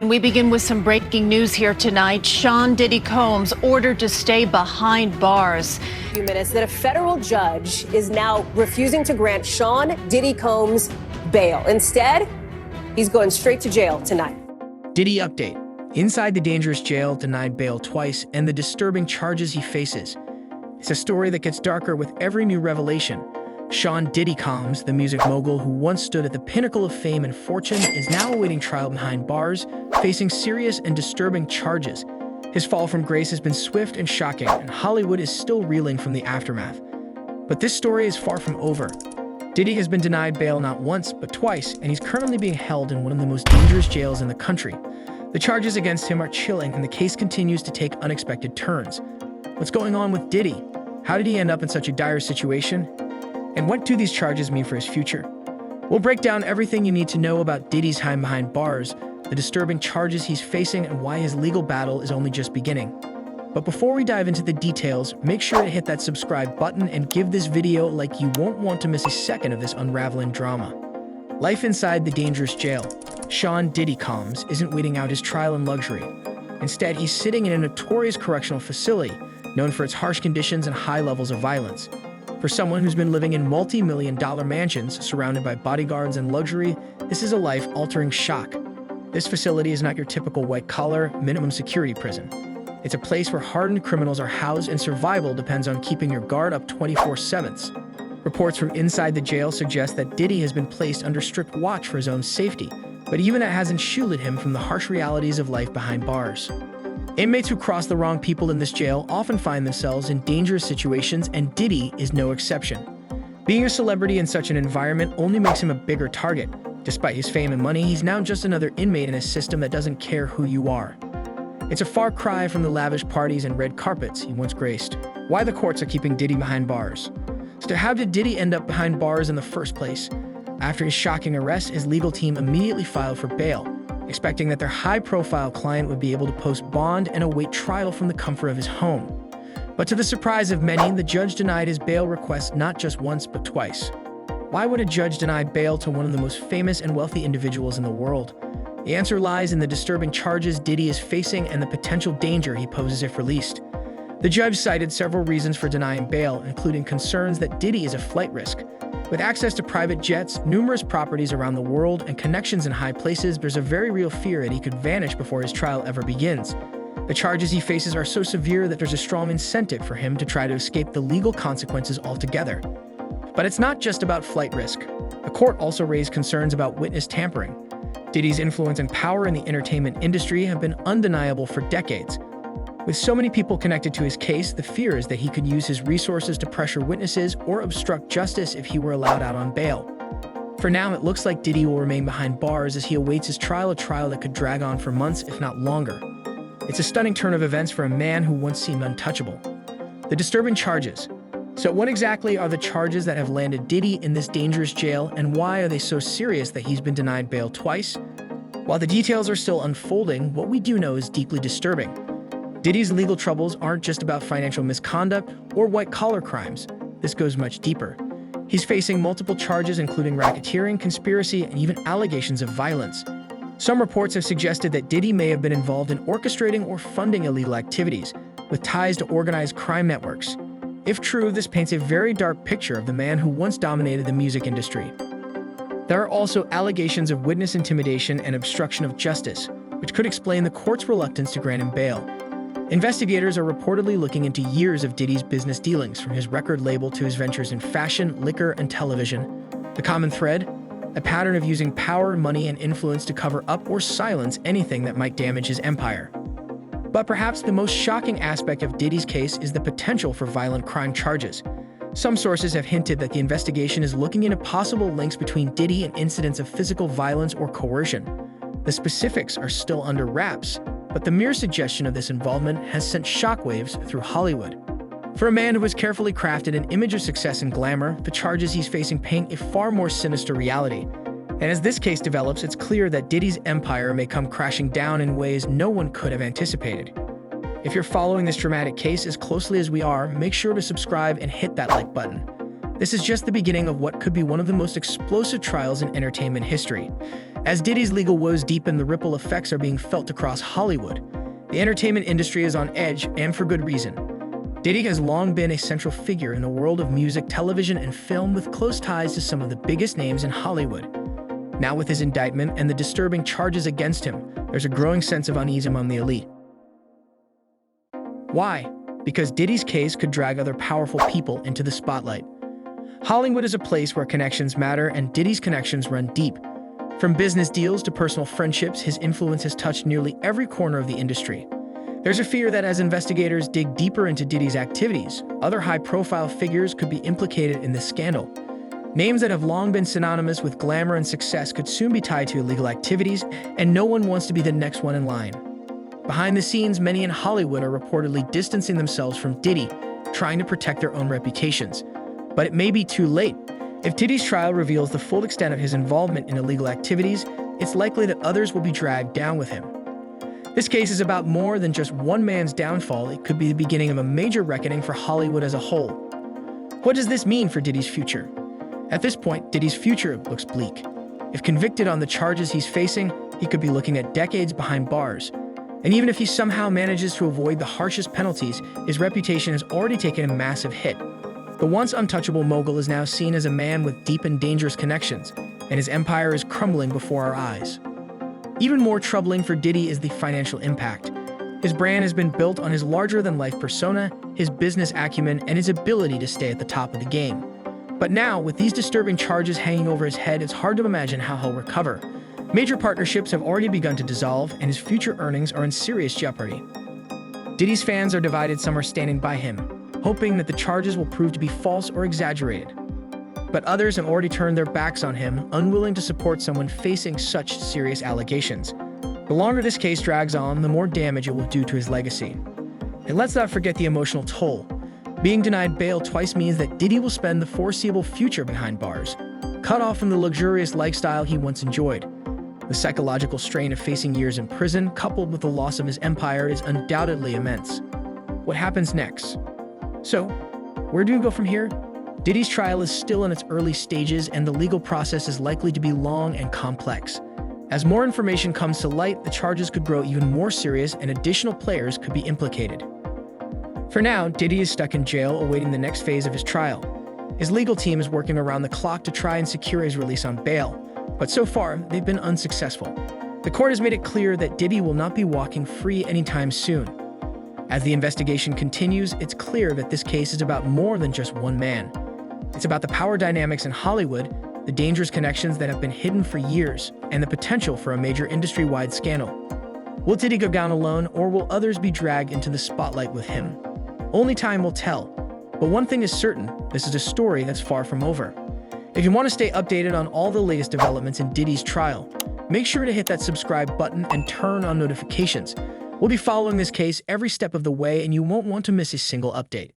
We begin with some breaking news here tonight. Sean Diddy Combs ordered to stay behind bars. A few minutes that a federal judge is now refusing to grant Sean Diddy Combs bail. Instead, he's going straight to jail tonight. Diddy update. Inside the dangerous jail, denied bail twice, and the disturbing charges he faces. It's a story that gets darker with every new revelation. Sean Diddy Combs, the music mogul who once stood at the pinnacle of fame and fortune, is now awaiting trial behind bars, facing serious and disturbing charges. His fall from grace has been swift and shocking, and Hollywood is still reeling from the aftermath. But this story is far from over. Diddy has been denied bail not once, but twice, and he's currently being held in one of the most dangerous jails in the country. The charges against him are chilling, and the case continues to take unexpected turns. What's going on with Diddy? How did he end up in such a dire situation? And what do these charges mean for his future? We'll break down everything you need to know about Diddy's time behind bars, the disturbing charges he's facing, and why his legal battle is only just beginning. But before we dive into the details, make sure to hit that subscribe button and give this video a like. You won't want to miss a second of this unraveling drama. Life inside the dangerous jail. Sean Diddy Combs isn't waiting out his trial in luxury. Instead, he's sitting in a notorious correctional facility, known for its harsh conditions and high levels of violence. For someone who's been living in multi-million-dollar mansions surrounded by bodyguards and luxury, this is a life-altering shock. This facility is not your typical white-collar, minimum security prison. It's a place where hardened criminals are housed, and survival depends on keeping your guard up 24/7. Reports from inside the jail suggest that Diddy has been placed under strict watch for his own safety, but even that hasn't shielded him from the harsh realities of life behind bars. Inmates who cross the wrong people in this jail often find themselves in dangerous situations, and Diddy is no exception. Being a celebrity in such an environment only makes him a bigger target. Despite his fame and money, he's now just another inmate in a system that doesn't care who you are. It's a far cry from the lavish parties and red carpets he once graced. Why the courts are keeping Diddy behind bars? So how did Diddy end up behind bars in the first place? After his shocking arrest, his legal team immediately filed for bail, expecting that their high-profile client would be able to post bond and await trial from the comfort of his home. But to the surprise of many, the judge denied his bail request not just once, but twice. Why would a judge deny bail to one of the most famous and wealthy individuals in the world? The answer lies in the disturbing charges Diddy is facing and the potential danger he poses if released. The judge cited several reasons for denying bail, including concerns that Diddy is a flight risk. With access to private jets, numerous properties around the world, and connections in high places, there's a very real fear that he could vanish before his trial ever begins. The charges he faces are so severe that there's a strong incentive for him to try to escape the legal consequences altogether. But it's not just about flight risk. The court also raised concerns about witness tampering. Diddy's influence and power in the entertainment industry have been undeniable for decades. With so many people connected to his case, the fear is that he could use his resources to pressure witnesses or obstruct justice if he were allowed out on bail. For now, it looks like Diddy will remain behind bars as he awaits his trial, a trial that could drag on for months, if not longer. It's a stunning turn of events for a man who once seemed untouchable. The disturbing charges. So what exactly are the charges that have landed Diddy in this dangerous jail, and why are they so serious that he's been denied bail twice? While the details are still unfolding, what we do know is deeply disturbing. Diddy's legal troubles aren't just about financial misconduct or white-collar crimes. This goes much deeper. He's facing multiple charges including racketeering, conspiracy, and even allegations of violence. Some reports have suggested that Diddy may have been involved in orchestrating or funding illegal activities, with ties to organized crime networks. If true, this paints a very dark picture of the man who once dominated the music industry. There are also allegations of witness intimidation and obstruction of justice, which could explain the court's reluctance to grant him bail. Investigators are reportedly looking into years of Diddy's business dealings, from his record label to his ventures in fashion, liquor, and television. The common thread? A pattern of using power, money, and influence to cover up or silence anything that might damage his empire. But perhaps the most shocking aspect of Diddy's case is the potential for violent crime charges. Some sources have hinted that the investigation is looking into possible links between Diddy and incidents of physical violence or coercion. The specifics are still under wraps, but the mere suggestion of this involvement has sent shockwaves through Hollywood. For a man who has carefully crafted an image of success and glamour, the charges he's facing paint a far more sinister reality. And as this case develops, it's clear that Diddy's empire may come crashing down in ways no one could have anticipated. If you're following this dramatic case as closely as we are, make sure to subscribe and hit that like button. This is just the beginning of what could be one of the most explosive trials in entertainment history. As Diddy's legal woes deepen, the ripple effects are being felt across Hollywood. The entertainment industry is on edge, and for good reason. Diddy has long been a central figure in the world of music, television, and film, with close ties to some of the biggest names in Hollywood. Now, with his indictment and the disturbing charges against him, there's a growing sense of unease among the elite. Why? Because Diddy's case could drag other powerful people into the spotlight. Hollywood is a place where connections matter, and Diddy's connections run deep. From business deals to personal friendships, his influence has touched nearly every corner of the industry. There's a fear that as investigators dig deeper into Diddy's activities, other high-profile figures could be implicated in this scandal. Names that have long been synonymous with glamour and success could soon be tied to illegal activities, and no one wants to be the next one in line. Behind the scenes, many in Hollywood are reportedly distancing themselves from Diddy, trying to protect their own reputations. But it may be too late. If Diddy's trial reveals the full extent of his involvement in illegal activities, it's likely that others will be dragged down with him. This case is about more than just one man's downfall. It could be the beginning of a major reckoning for Hollywood as a whole. What does this mean for Diddy's future? At this point, Diddy's future looks bleak. If convicted on the charges he's facing, he could be looking at decades behind bars. And even if he somehow manages to avoid the harshest penalties, his reputation has already taken a massive hit. The once untouchable mogul is now seen as a man with deep and dangerous connections, and his empire is crumbling before our eyes. Even more troubling for Diddy is the financial impact. His brand has been built on his larger-than-life persona, his business acumen, and his ability to stay at the top of the game. But now, with these disturbing charges hanging over his head, it's hard to imagine how he'll recover. Major partnerships have already begun to dissolve, and his future earnings are in serious jeopardy. Diddy's fans are divided. Some are standing by him, hoping that the charges will prove to be false or exaggerated. But others have already turned their backs on him, unwilling to support someone facing such serious allegations. The longer this case drags on, the more damage it will do to his legacy. And let's not forget the emotional toll. Being denied bail twice means that Diddy will spend the foreseeable future behind bars, cut off from the luxurious lifestyle he once enjoyed. The psychological strain of facing years in prison, coupled with the loss of his empire, is undoubtedly immense. What happens next? So, where do we go from here? Diddy's trial is still in its early stages, and the legal process is likely to be long and complex. As more information comes to light, the charges could grow even more serious, and additional players could be implicated. For now, Diddy is stuck in jail, awaiting the next phase of his trial. His legal team is working around the clock to try and secure his release on bail, but so far, they've been unsuccessful. The court has made it clear that Diddy will not be walking free anytime soon. As the investigation continues, it's clear that this case is about more than just one man. It's about the power dynamics in Hollywood, the dangerous connections that have been hidden for years, and the potential for a major industry-wide scandal. Will Diddy go down alone, or will others be dragged into the spotlight with him? Only time will tell. But one thing is certain, this is a story that's far from over. If you want to stay updated on all the latest developments in Diddy's trial, make sure to hit that subscribe button and turn on notifications. We'll be following this case every step of the way, and you won't want to miss a single update.